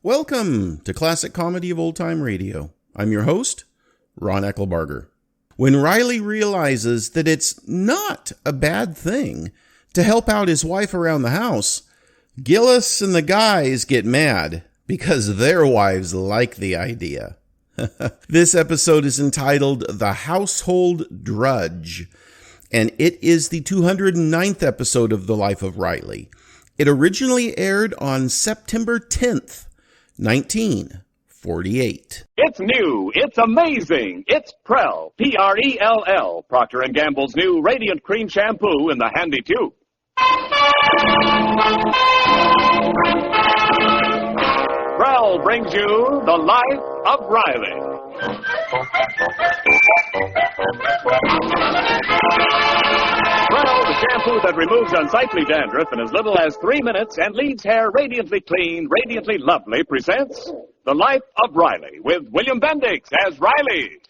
Welcome to Classic Comedy of Old Time Radio. I'm your host, Ron Eckelbarger. When Riley realizes that it's not a bad thing to help out his wife around the house, Gillis and the guys get mad because their wives like the idea. This episode is entitled The Household Drudge, and it is the 209th episode of the life of Riley. It originally aired on September 10th, 1948. It's new. It's amazing. It's Prell, P-R-E-L-L, Procter & Gamble's new Radiant Cream Shampoo in the handy tube. Prell brings you The Life of Riley. Prell, the shampoo that removes unsightly dandruff in as little as 3 minutes and leaves hair radiantly clean, radiantly lovely, presents The Life of Riley with William Bendix as Riley.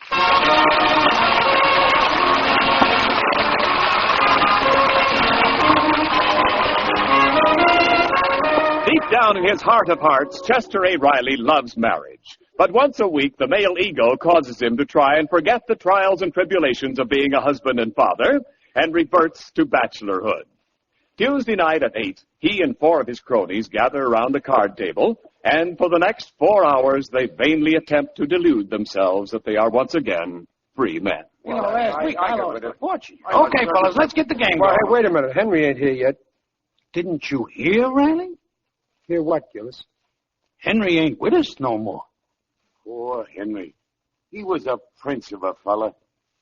Deep down in his heart of hearts, Chester A. Riley loves marriage. But once a week, the male ego causes him to try and forget the trials and tribulations of being a husband and father and reverts to bachelorhood. Tuesday night at 8, he and 4 of his cronies gather around a card table, and for the next 4 hours, they vainly attempt to delude themselves that they are once again free men. You know, last week I lost a fortune. Okay, fellas, let's get the game going. Well, hey, wait a minute. Henry ain't here yet. Didn't you hear, Riley? Hear what, Gillis? Henry ain't with us no more. Poor Henry. He was a prince of a fella.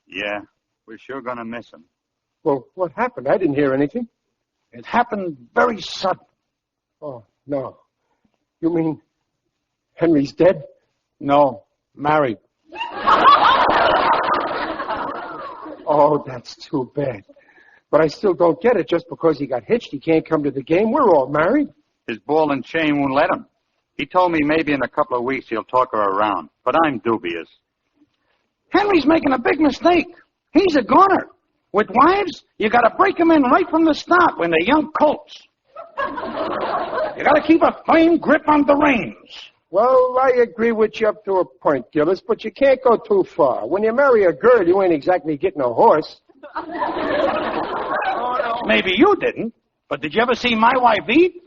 Yeah, we're sure gonna miss him. Well, what happened? I didn't hear anything. It happened very sudden. Oh, no. You mean Henry's dead? No, married. Oh, that's too bad. But I still don't get it. Just because he got hitched, he can't come to the game. We're all married. His ball and chain won't let him. He told me maybe in a couple of weeks he'll talk her around, but I'm dubious. Henry's making a big mistake. He's a goner. With wives, you gotta break them in right from the start when they're young colts. You gotta keep a firm grip on the reins. Well, I agree with you up to a point, Gillis, but you can't go too far. When you marry a girl, you ain't exactly getting a horse. Maybe you didn't, but did you ever see my wife eat?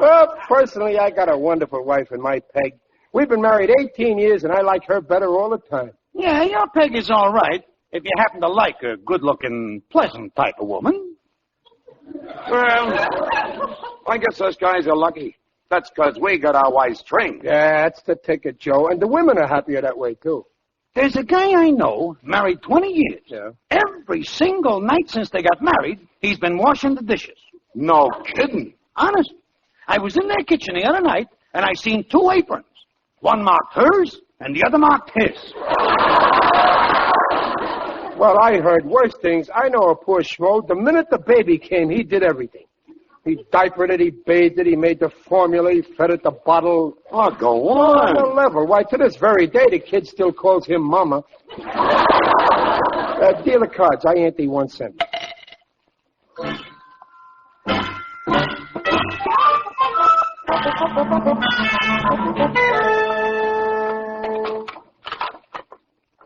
Well, personally, I got a wonderful wife in my Peg. We've been married 18 years, and I like her better all the time. Yeah, your Peg is all right, if you happen to like a good-looking, pleasant type of woman. Well, I guess us guys are lucky. That's because we got our wives trained. Yeah, that's the ticket, Joe. And the women are happier that way, too. There's a guy I know, married 20 years. Yeah. Every single night since they got married, he's been washing the dishes. No kidding. Honest. I was in their kitchen the other night, and I seen 2 aprons. One marked hers, and the other marked his. Well, I heard worse things. I know a poor schmo. The minute the baby came, he did everything. He diapered it, he bathed it, he made the formula, he fed it the bottle. Oh, go On the on. level. Why, to this very day, the kid still calls him Mama. Deal the cards. I ain't the 1 cent.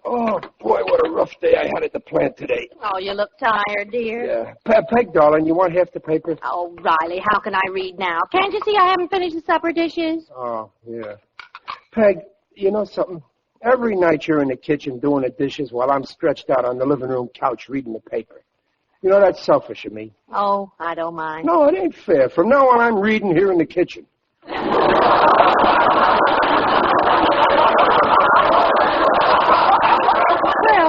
Oh, boy, what a rough day I had at the plant today. Oh, you look tired, dear. Yeah. Peg, darling, you want half the paper? Oh, Riley, how can I read now? Can't you see I haven't finished the supper dishes? Oh, yeah. Peg, you know something? Every night you're in the kitchen doing the dishes while I'm stretched out on the living room couch reading the paper. You know, that's selfish of me. Oh, I don't mind. No, it ain't fair. From now on, I'm reading here in the kitchen.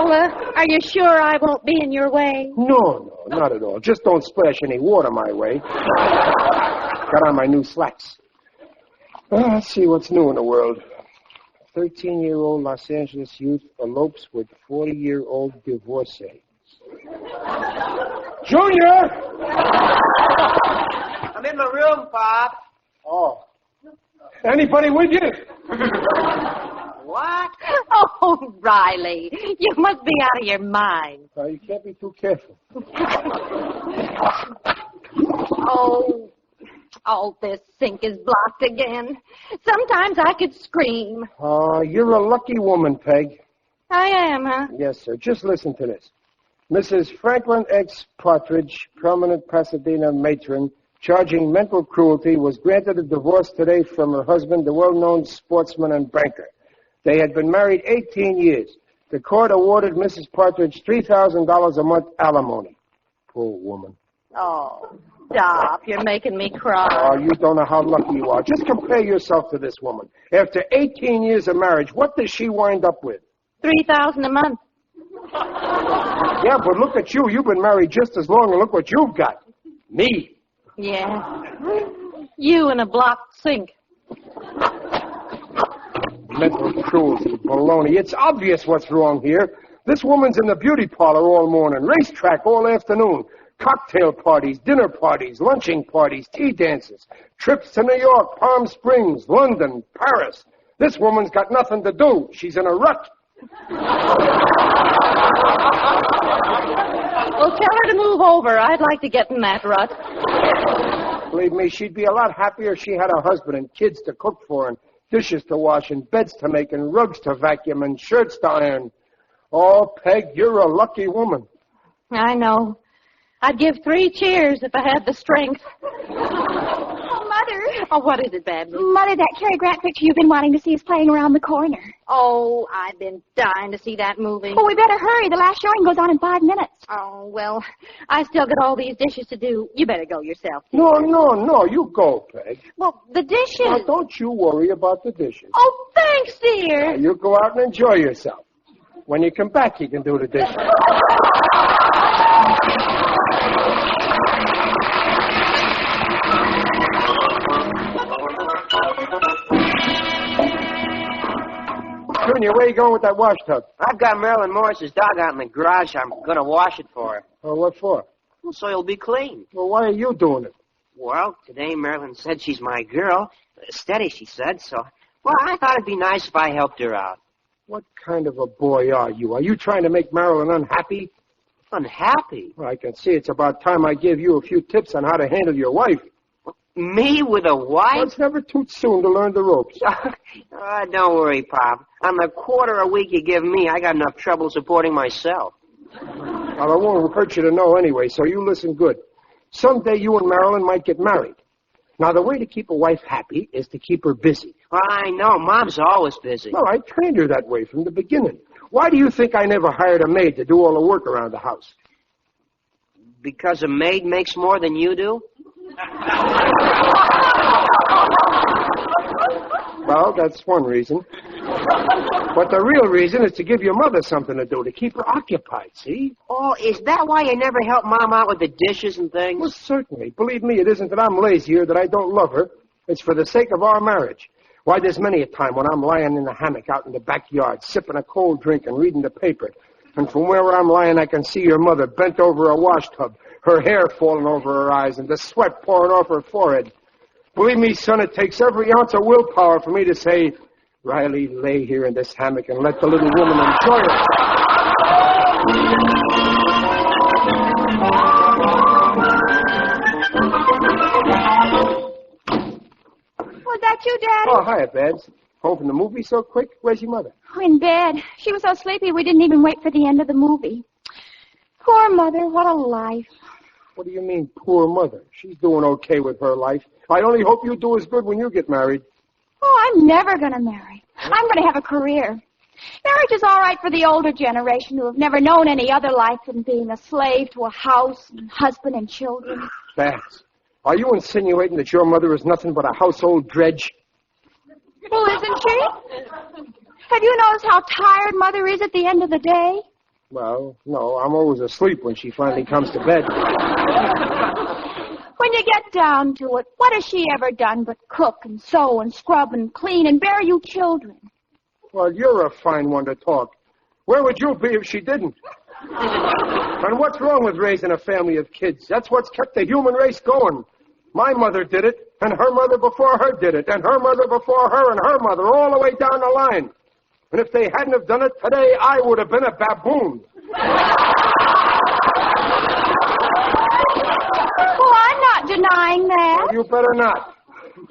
Well, are you sure I won't be in your way? No, not at all. Just don't splash any water my way. Got on my new slacks. Well, let's see what's new in the world. 13-year-old Los Angeles youth elopes with 40-year-old divorcee. Junior! I'm in my room, Pop. Oh. Anybody with you? What? Oh, Riley, you must be out of your mind. You can't be too careful. Oh, Oh, this sink is blocked again. Sometimes I could scream. Oh, you're a lucky woman, Peg. I am, huh? Yes, sir. Just listen to this. Mrs. Franklin X. Partridge, prominent Pasadena matron, charging mental cruelty, was granted a divorce today from her husband, the well-known sportsman and banker. They had been married 18 years. The court awarded Mrs. Partridge $3,000 a month alimony. Poor woman. Oh, stop. You're making me cry. Oh, you don't know how lucky you are. Just compare yourself to this woman. After 18 years of marriage, what does she wind up with? $3,000 a month. Yeah, but look at you. You've been married just as long, and look what you've got. Me. Yeah. You in a blocked sink. Mental cruelty, baloney. It's obvious what's wrong here. This woman's in the beauty parlor all morning, racetrack all afternoon, cocktail parties, dinner parties, lunching parties, tea dances, trips to New York, Palm Springs, London, Paris. This woman's got nothing to do. She's in a rut. Well, tell her to move over. I'd like to get in that rut. Believe me, she'd be a lot happier if she had a husband and kids to cook for and dishes to wash and beds to make and rugs to vacuum and shirts to iron. Oh, Peg, you're a lucky woman. I know. I'd give 3 cheers if I had the strength. Oh, Mother. Oh, what is it, Babs? Mother, that Cary Grant picture you've been wanting to see is playing around the corner. Oh, I've been dying to see that movie. Oh, we better hurry. The last showing goes on in 5 minutes. Oh, well, I still got all these dishes to do. You better go yourself. No, you go, Peg. Well, the dishes. Now, don't you worry about the dishes. Oh, thanks, dear. Now, you go out and enjoy yourself. When you come back, you can do the dishes. Junior, where you going with that wash tub? I've got Marilyn Morris's dog out in the garage. I'm going to wash it for her. Oh, what for? Well, so it'll be clean. Well, why are you doing it? Well, today Marilyn said she's my girl. Steady, she said, so... Well, I thought it'd be nice if I helped her out. What kind of a boy are you? Are you trying to make Marilyn unhappy? Unhappy? Well, I can see it's about time I give you a few tips on how to handle your wife. Me with a wife? Well, it's never too soon to learn the ropes. Don't worry, Pop. On the quarter a week you give me, I got enough trouble supporting myself. Well, it won't hurt you to know anyway, so you listen good. Someday you and Marilyn might get married. Now, the way to keep a wife happy is to keep her busy. Well, I know. Mom's always busy. No, I trained her that way from the beginning. Why do you think I never hired a maid to do all the work around the house? Because a maid makes more than you do? Well, that's one reason. But the real reason is to give your mother something to do, to keep her occupied, see? Oh, is that why you never help Mom out with the dishes and things? Well, certainly. Believe me, it isn't that I'm lazy or that I don't love her. It's for the sake of our marriage. Why, there's many a time when I'm lying in the hammock out in the backyard, sipping a cold drink and reading the paper. And from where I'm lying, I can see your mother bent over a wash tub, her hair falling over her eyes and the sweat pouring off her forehead. Believe me, son, it takes every ounce of willpower for me to say, Riley, lay here in this hammock and let the little woman enjoy it. Was that you, Daddy? Oh, hiya, Babs. Home from the movie so quick? Where's your mother? Oh, in bed. She was so sleepy we didn't even wait for the end of the movie. Poor Mother, what a life. What do you mean, poor mother? She's doing okay with her life. I only hope you do as good when you get married. Oh, I'm never going to marry. I'm going to have a career. Marriage is all right for the older generation who have never known any other life than being a slave to a house and husband and children. Babs, are you insinuating that your mother is nothing but a household dredge? Well, isn't she? Have you noticed how tired Mother is at the end of the day? Well, no, I'm always asleep when she finally comes to bed. When you get down to it, what has she ever done but cook and sew and scrub and clean and bear you children? Well, you're a fine one to talk. Where would you be if she didn't? And what's wrong with raising a family of kids? That's what's kept the human race going. My mother did it, and her mother before her did it, and her mother before her, and her mother, all the way down the line. And if they hadn't have done it, today I would have been a baboon. Well, I'm not denying that. Well, you better not.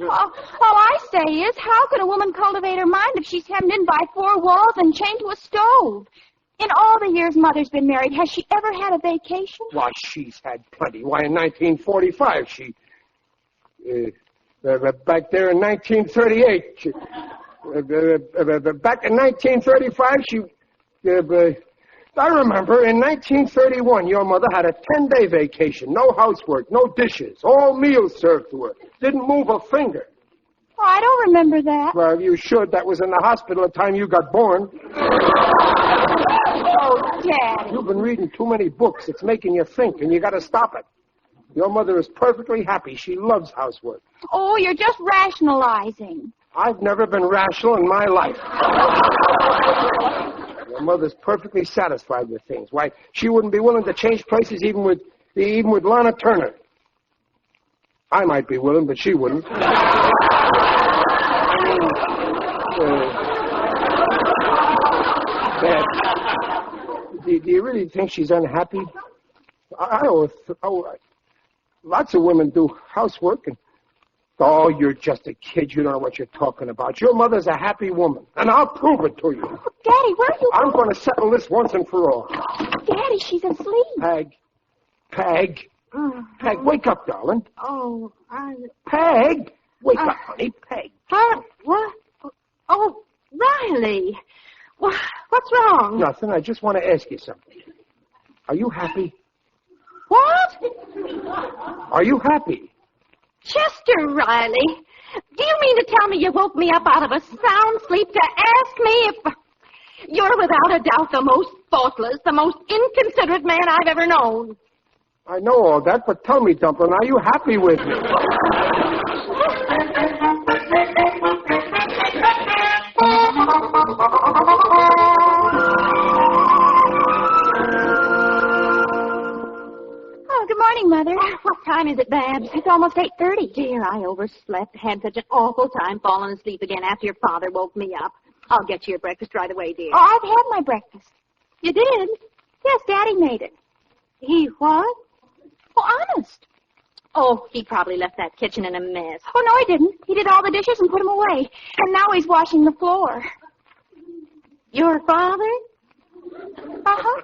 All I say is, how could a woman cultivate her mind if she's hemmed in by four walls and chained to a stove? In all the years Mother's been married, has she ever had a vacation? Why, she's had plenty. Why, in 1945, she... back there in 1938, back in 1935, I remember in 1931, your mother had a 10-day vacation, no housework, no dishes, all meals served to her, didn't move a finger. Oh, I don't remember that. Well, you should. That was in the hospital the time you got born. Oh, Daddy. You've been reading too many books. It's making you think, and you got to stop it. Your mother is perfectly happy. She loves housework. Oh, you're just rationalizing. I've never been rational in my life. Your mother's perfectly satisfied with things. Why, she wouldn't be willing to change places even with Lana Turner. I might be willing, but she wouldn't. Dad, do you really think she's unhappy? Lots of women do housework and... Oh, you're just a kid. You don't know what you're talking about. Your mother's a happy woman, and I'll prove it to you. Daddy, where are you I'm going to settle this once and for all. Daddy, she's asleep. Peg, wake up, darling. Oh, Peg, wake up, honey, Peg. What? Oh, Riley. What's wrong? Nothing. I just want to ask you something. Are you happy? What? Are you happy? Chester Riley, do you mean to tell me you woke me up out of a sound sleep to ask me if... You're without a doubt the most thoughtless, the most inconsiderate man I've ever known. I know all that, but tell me, Dumplin', are you happy with me? Good morning, Mother. What time is it, Babs? It's almost 8:30. Dear, I overslept. Had such an awful time falling asleep again after your father woke me up. I'll get you your breakfast right away, dear. Oh, I've had my breakfast. You did? Yes, Daddy made it. He what? Oh, honest. Oh, he probably left that kitchen in a mess. Oh, no, he didn't. He did all the dishes and put them away. And now he's washing the floor. Your father? Uh-huh.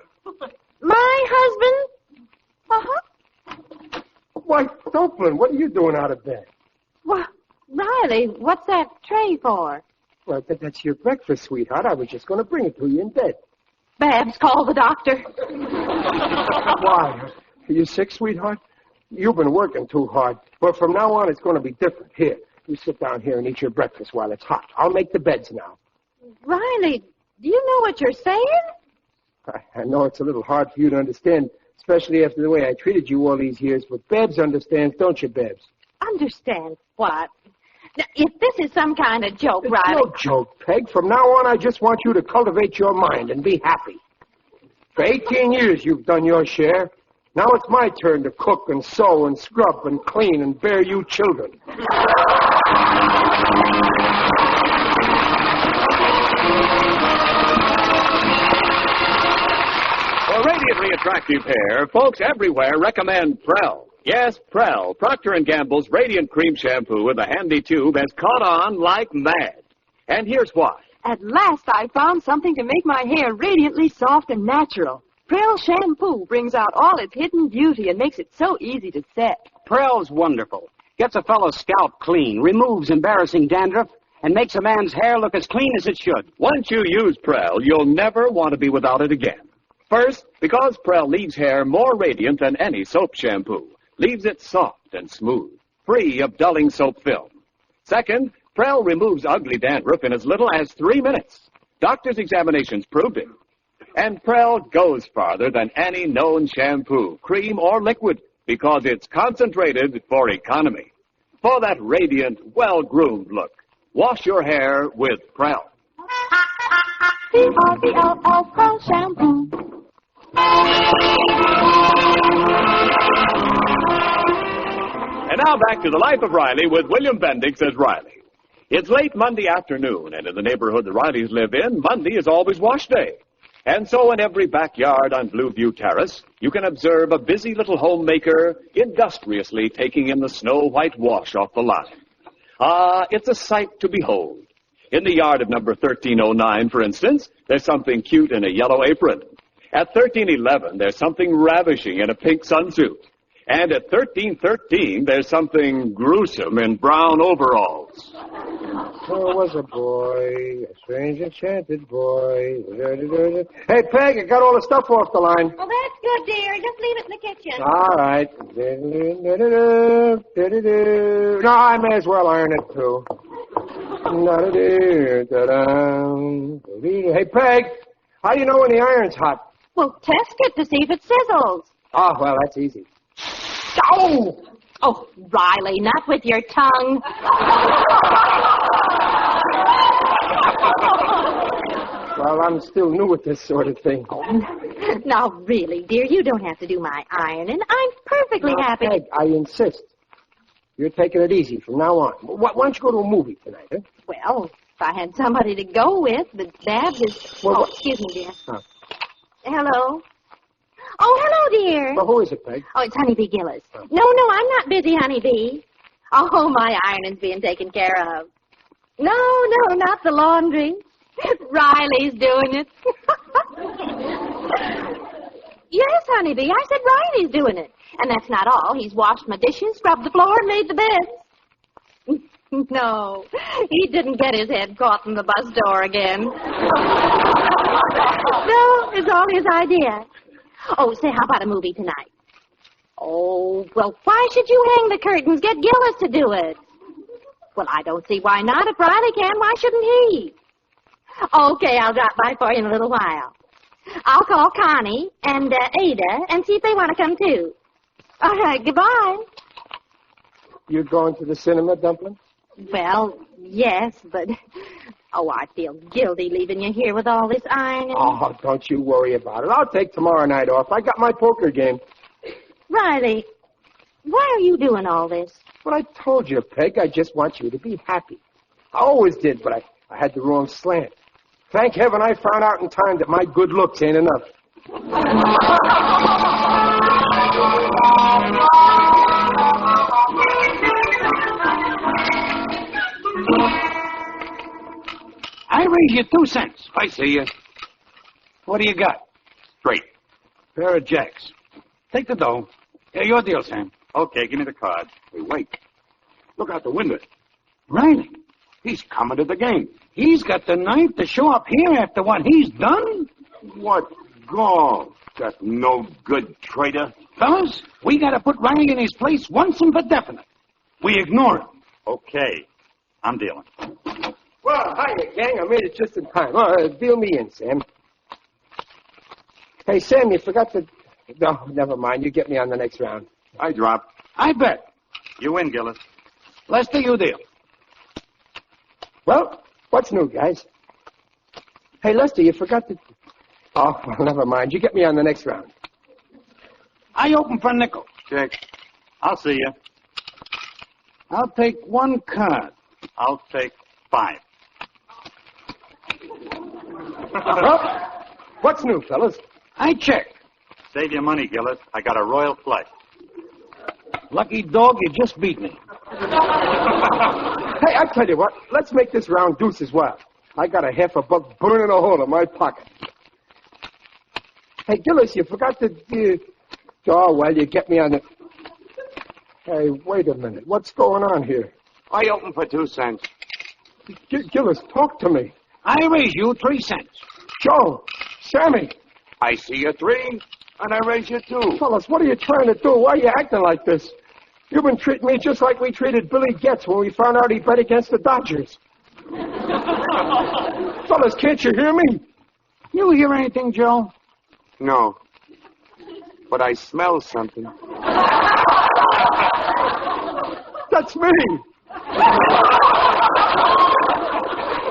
My husband? Uh-huh. Why, Dumplin', what are you doing out of bed? Well, Riley, what's that tray for? Well, that's your breakfast, sweetheart. I was just going to bring it to you in bed. Babs, call the doctor. Why? Are you sick, sweetheart? You've been working too hard. But from now on, it's going to be different. Here, you sit down here and eat your breakfast while it's hot. I'll make the beds now. Riley, do you know what you're saying? I know it's a little hard for you to understand, especially after the way I treated you all these years, but Babs understands, don't you, Babs? Understand what? Now, if this is some kind of joke, It's Riley... no joke, Peg. From now on, I just want you to cultivate your mind and be happy. For 18 years, you've done your share. Now it's my turn to cook and sew and scrub and clean and bear you children. For radiantly attractive hair, folks everywhere recommend Prel. Yes, Prel, Procter & Gamble's Radiant Cream Shampoo with a handy tube has caught on like mad. And here's why. At last I found something to make my hair radiantly soft and natural. Prel shampoo brings out all its hidden beauty and makes it so easy to set. Prel's wonderful. Gets a fellow's scalp clean, removes embarrassing dandruff, and makes a man's hair look as clean as it should. Once you use Prel, you'll never want to be without it again. First, because Prel leaves hair more radiant than any soap shampoo. Leaves it soft and smooth, free of dulling soap film. Second, Prel removes ugly dandruff in as little as 3 minutes. Doctors' examinations proved it. And Prel goes farther than any known shampoo, cream, or liquid because it's concentrated for economy. For that radiant, well-groomed look, wash your hair with Prel. P-R-E-L-L, Prel shampoo. And now back to the life of Riley with William Bendix as Riley. It's late Monday afternoon, and in the neighborhood the Rileys live in, Monday is always wash day. And so in every backyard on Blueview Terrace, you can observe a busy little homemaker industriously taking in the snow-white wash off the lot. Ah, it's a sight to behold. In the yard of number 1309, for instance, there's something cute in a yellow apron. At 1311, there's something ravishing in a pink sunsuit. And at 1313, there's something gruesome in brown overalls. There was a boy, a strange enchanted boy. Hey, Peg, I got all the stuff off the line. Oh, that's good, dear. Just leave it in the kitchen. All right. No, I may as well iron it, too. Hey, Peg, how do you know when the iron's hot? Well, test it to see if it sizzles. Oh, well, that's easy. Oh! Oh, Riley, not with your tongue. Well, I'm still new at this sort of thing. Now, really, dear, you don't have to do my ironing. I'm perfectly happy. Peg, I insist. You're taking it easy from now on. Why don't you go to a movie tonight, huh? Well, if I had somebody to go with, but Babs is... Well, excuse me, dear. Huh. Hello? Oh, hello, dear. Well, who is it, Peg? Oh, it's Honeybee Gillis. No, I'm not busy, Honeybee. Oh, my ironing's being taken care of. No, not the laundry. Riley's doing it. Yes, Honeybee, I said Riley's doing it. And that's not all. He's washed my dishes, scrubbed the floor, and made the beds. No, he didn't get his head caught in the bus door again. No, it's all his idea. Oh, say, how about a movie tonight? Oh, well, why should you hang the curtains? Get Gillis to do it. Well, I don't see why not. If Riley can, why shouldn't he? Okay, I'll drop by for you in a little while. I'll call Connie and Ada and see if they want to come, too. All right, goodbye. You going to the cinema, Dumpling? Well, yes, but... Oh, I feel guilty leaving you here with all this ironing. Oh, don't you worry about it. I'll take tomorrow night off. I got my poker game. Riley, why are you doing all this? Well, I told you, Peg, I just want you to be happy. I always did, but I had the wrong slant. Thank heaven I found out in time that my good looks ain't enough. I raise you 2 cents. I see you. What do you got? Straight. Pair of jacks. Take the dough. Yeah, your deal, Sam. Okay, give me the card. Hey, wait. Look out the window. Riley, He's coming to the game. he's got the knife to show up here after what he's done? What gall? That no good traitor. Fellas, we got to put Riley in his place once and for definite. We ignore him. Okay, I'm dealing. Well, hiya, gang. I made it just in time. Deal me in, Sam. Hey, Sam, you forgot to... No, never mind. You get me on the next round. I drop. I bet. You win, Gillis. Lester, you deal. Well, what's new, guys? Hey, Lester, you forgot to... Oh, well, never mind. You get me on the next round. I open for nickel. Check. I'll see you. I'll take 1 card. I'll take 5. Well, what's new, fellas? I check. Save your money, Gillis. I got a royal flush. Lucky dog, you just beat me. Hey, I tell you what. Let's make this round deuce as well. I got a $50 burning a hole in my pocket. Hey, Gillis, you forgot to... Oh, well, you get me on the... Hey, wait a minute. What's going on here? I open for 2 cents. Gillis, talk to me. I raise you 3 cents. Joe, Sammy. I see you 3, and I raise you 2. Fellas, what are you trying to do? Why are you acting like this? You've been treating me just like we treated Billy Getz when we found out he bet against the Dodgers. Fellas, can't you hear me? You hear anything, Joe? No. But I smell something. That's me.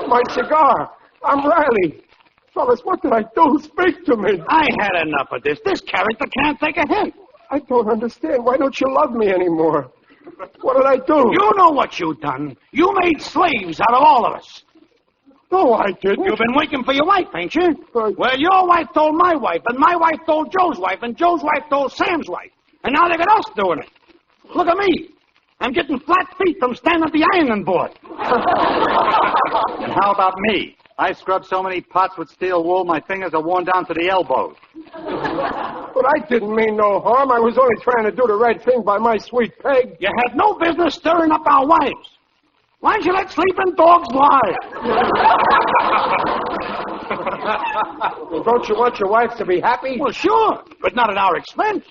My cigar. I'm Riley. Fellas, what did I do? Speak to me. I had enough of this. This character can't take a hint. I don't understand. Why don't you love me anymore? What did I do? You know what you done. You made slaves out of all of us. No, I didn't. You've been waiting for your wife, ain't you? Well, your wife told my wife, and my wife told Joe's wife, and Joe's wife told Sam's wife. And now they got us doing it. Look at me. I'm getting flat feet from standing at the ironing board. And how about me? I scrubbed so many pots with steel wool, my fingers are worn down to the elbows. But I didn't mean no harm. I was only trying to do the right thing by my sweet Peg. You had no business stirring up our wives. Why don't you let sleeping dogs lie? Well, don't you want your wife to be happy? Well, sure, but not at our expense.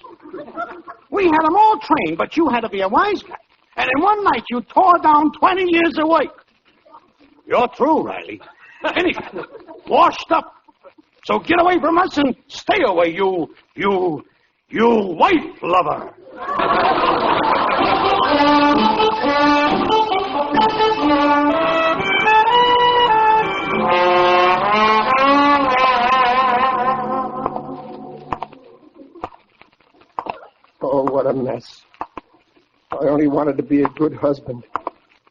We had them all trained, but you had to be a wise guy. And in one night, you tore down 20 years of work. You're true, Riley. Anyhow, washed up. So get away from us and stay away, you wife lover. Oh, what a mess. I only wanted to be a good husband.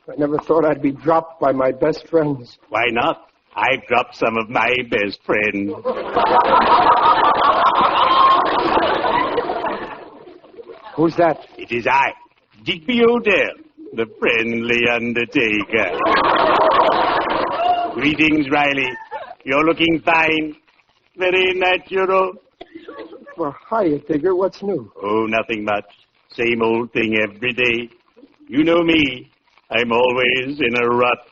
I never thought I'd be dropped by my best friends. Why not? I dropped some of my best friends. Who's that? It is I, Digby Odell, the friendly undertaker. Greetings, Riley. You're looking fine. Very natural. Well, hiya, Digger. What's new? Oh, nothing much. Same old thing every day. You know me. I'm always in a rut.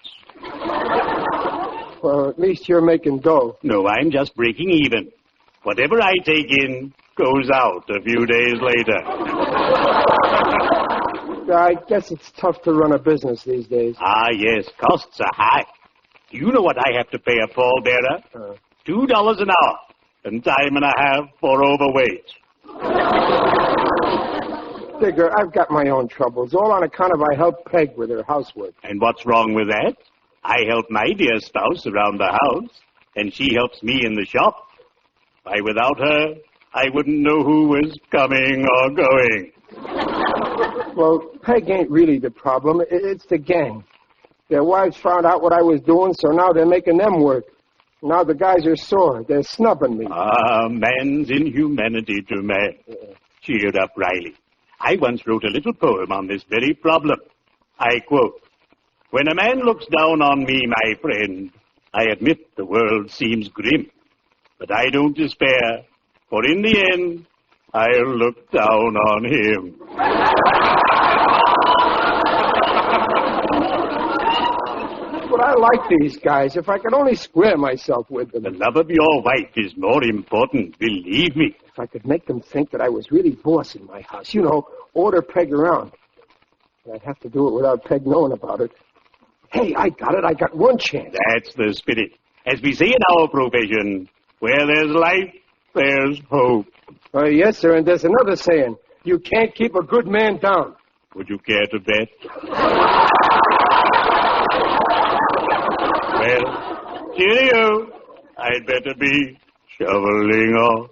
Well, at least you're making dough. No, I'm just breaking even. Whatever I take in goes out a few days later. I guess it's tough to run a business these days. Ah, yes, costs are high. Do you know what I have to pay a pallbearer? $2 an hour, and time and a half for overweight. Digger, I've got my own troubles, all on account of I helped Peg with her housework. And what's wrong with that? I help my dear spouse around the house, and she helps me in the shop. Why, without her, I wouldn't know who was coming or going. Well, Peg ain't really the problem. It's the gang. Their wives found out what I was doing, so now they're making them work. Now the guys are sore. They're snubbing me. Ah, man's inhumanity to man. Cheer up, Riley. I once wrote a little poem on this very problem. I quote, "When a man looks down on me, my friend, I admit the world seems grim. But I don't despair, for in the end, I'll look down on him." But I like these guys. If I could only square myself with them. The love of your wife is more important, believe me. If I could make them think that I was really boss in my house, you know, order Peg around. But I'd have to do it without Peg knowing about it. Hey, I got it. I got one chance. That's the spirit. As we say in our profession, where there's life, there's hope. Yes, sir, and there's another saying. You can't keep a good man down. Would you care to bet? Well, cheerio. I'd better be shoveling off.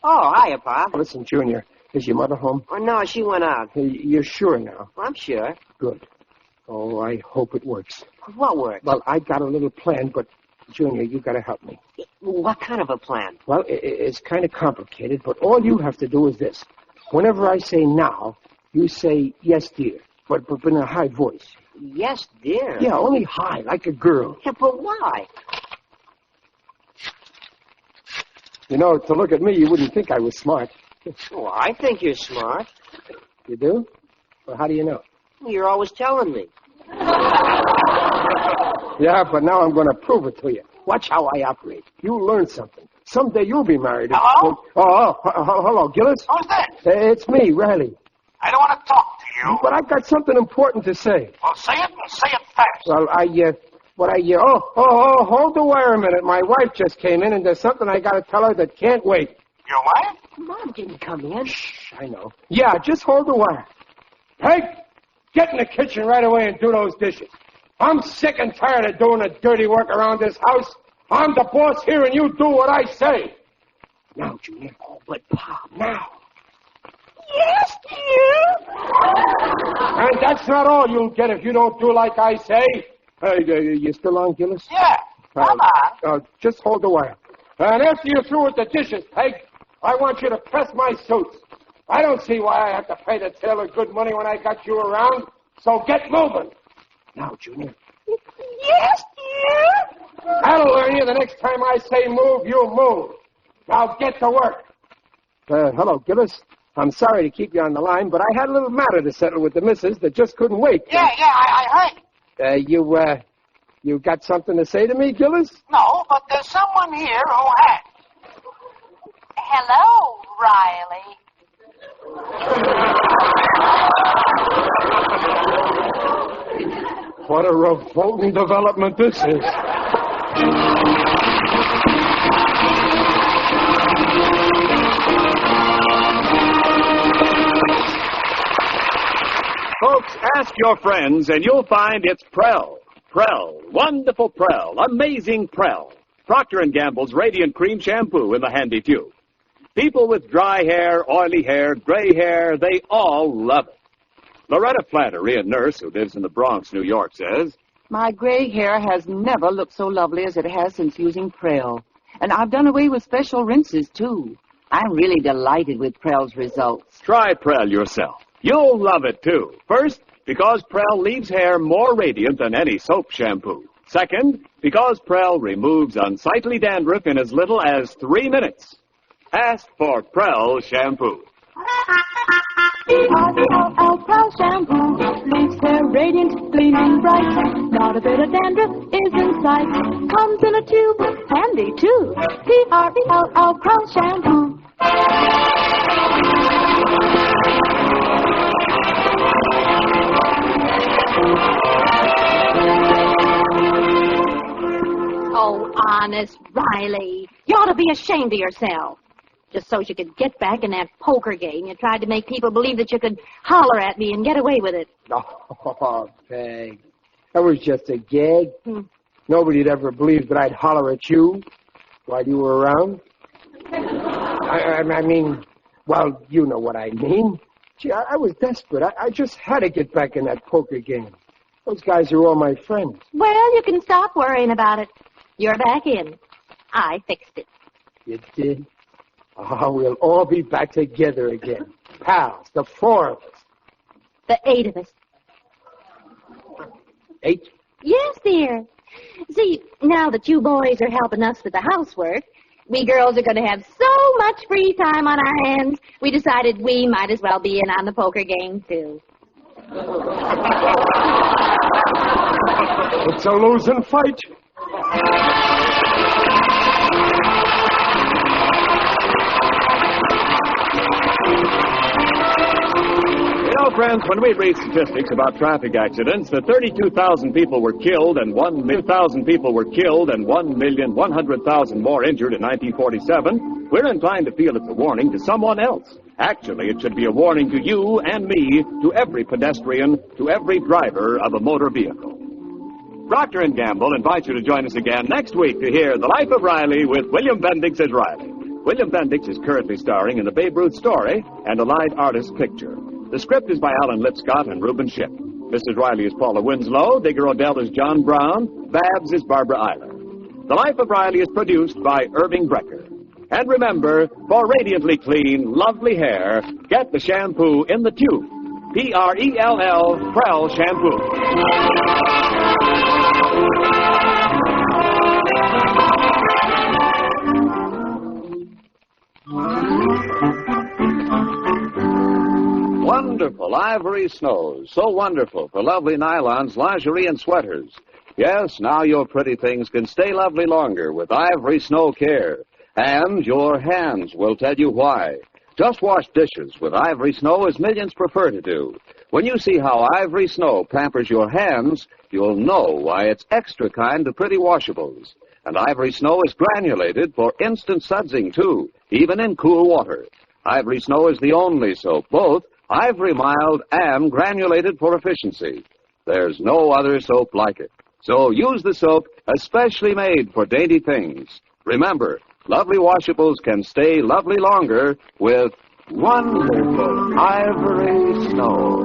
Oh, hiya, Pop. Listen, Junior, is your mother home? Oh, no, she went out. Hey, you're sure now? I'm sure. Good. Oh, I hope it works. What works? Well, I got a little plan, but, Junior, you got to help me. What kind of a plan? Well, it's kind of complicated, but all you have to do is this. Whenever I say now, you say, yes, dear, but in a high voice. Yes, dear. Yeah, only high, like a girl. Yeah, but why? You know, to look at me, you wouldn't think I was smart. Well, I think you're smart. You do? Well, how do you know? You're always telling me. Yeah, but now I'm going to prove it to you. Watch how I operate. You'll learn something. Someday you'll be married. Hello? Hello, Gillis? Who's that? It's me, Riley. I don't want to talk to you. But I've got something important to say. Well, say it and say it fast. Well, hold the wire a minute. My wife just came in, and there's something I got to tell her that can't wait. Your wife? Mom didn't come in. Shh, I know. Yeah, just hold the wire. Peg, get in the kitchen right away and do those dishes. I'm sick and tired of doing the dirty work around this house. I'm the boss here, and you do what I say. Now, Junior. Oh, but Pop, now. Yes, dear. And that's not all you'll get if you don't do like I say. You still on, Gillis? Yeah. Come on. Just hold the wire. And after you're through with the dishes, Peg, I want you to press my suits. I don't see why I have to pay the tailor good money when I got you around. So get moving. Now, Junior. Yes, dear. That'll learn you. The next time I say move, you move. Now get to work. Hello, Gillis. I'm sorry to keep you on the line, but I had a little matter to settle with the missus that just couldn't wait. Yeah, I heard. You got something to say to me, Gillis? No, but there's someone here who has. Hello, Riley. What a revolting development this is. Folks, ask your friends and you'll find it's Prell. Prell. Wonderful Prell. Amazing Prell. Procter & Gamble's Radiant Cream Shampoo in the handy tube. People with dry hair, oily hair, gray hair, they all love it. Loretta Flannery, a nurse who lives in the Bronx, New York, says, My gray hair has never looked so lovely as it has since using Prell. And I've done away with special rinses, too. I'm really delighted with Prell's results. Try Prell yourself. You'll love it, too. First, because Prell leaves hair more radiant than any soap shampoo. Second, because Prell removes unsightly dandruff in as little as 3 minutes. Ask for Prell shampoo. Prell shampoo leaves hair radiant, gleaming bright. Not a bit of dandruff is in sight. Comes in a tube, handy too. Prell Prell shampoo. Oh, honest, Riley. You ought to be ashamed of yourself. Just so you could get back in that poker game, you tried to make people believe that you could holler at me and get away with it. Oh, Peg. That was just a gag. Nobody'd ever believe that I'd holler at you while you were around. I mean, well, you know what I mean. Gee, I was desperate. I just had to get back in that poker game. Those guys are all my friends. Well, you can stop worrying about it. You're back in. I fixed it. You did? Oh, we'll all be back together again. Pals, the 4 of us. The 8 of us. 8? Yes, dear. See, now that you boys are helping us with the housework, we girls are going to have so much free time on our hands, we decided we might as well be in on the poker game, too. It's a losing fight. You know, friends, when we read statistics about traffic accidents, that 32,000 people were killed and 1,000 people were killed and 1,100,000 more injured in 1947, we're inclined to feel it's a warning to someone else. Actually, it should be a warning to you and me, to every pedestrian, to every driver of a motor vehicle. Procter & Gamble invites you to join us again next week to hear The Life of Riley with William Bendix as Riley. William Bendix is currently starring in the Babe Ruth story and a light artist picture. The script is by Alan Lipscott and Reuben Ship. Mrs. Riley is Paula Winslow, Digger Odell is John Brown, Babs is Barbara Eiler. The Life of Riley is produced by Irving Brecker. And remember, for radiantly clean, lovely hair, get the shampoo in the tube. P-R-E-L-L, Prell Shampoo. Wonderful ivory snows. So wonderful for lovely nylons, lingerie, and sweaters. Yes, now your pretty things can stay lovely longer with Ivory Snow Care. And your hands will tell you why. Just wash dishes with Ivory Snow as millions prefer to do. When you see how Ivory Snow pampers your hands, you'll know why it's extra kind to pretty washables. And Ivory Snow is granulated for instant sudsing, too, even in cool water. Ivory Snow is the only soap, both Ivory Mild and granulated for efficiency. There's no other soap like it. So use the soap especially made for dainty things. Remember, lovely washables can stay lovely longer with wonderful Ivory Snow.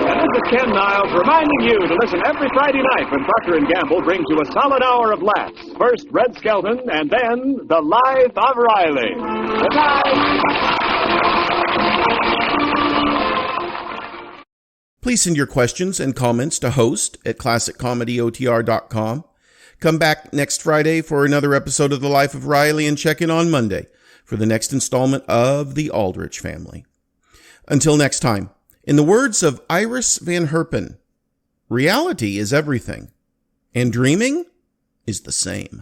And this is Ken Niles reminding you to listen every Friday night when Procter & Gamble brings you a solid hour of laughs. First, Red Skelton, and then The Life of Riley. Good night. Please send your questions and comments to host@classiccomedyotr.com. Come back next Friday for another episode of The Life of Riley, and check in on Monday for the next installment of The Aldrich Family. Until next time, in the words of Iris Van Herpen, reality is everything, and dreaming is the same.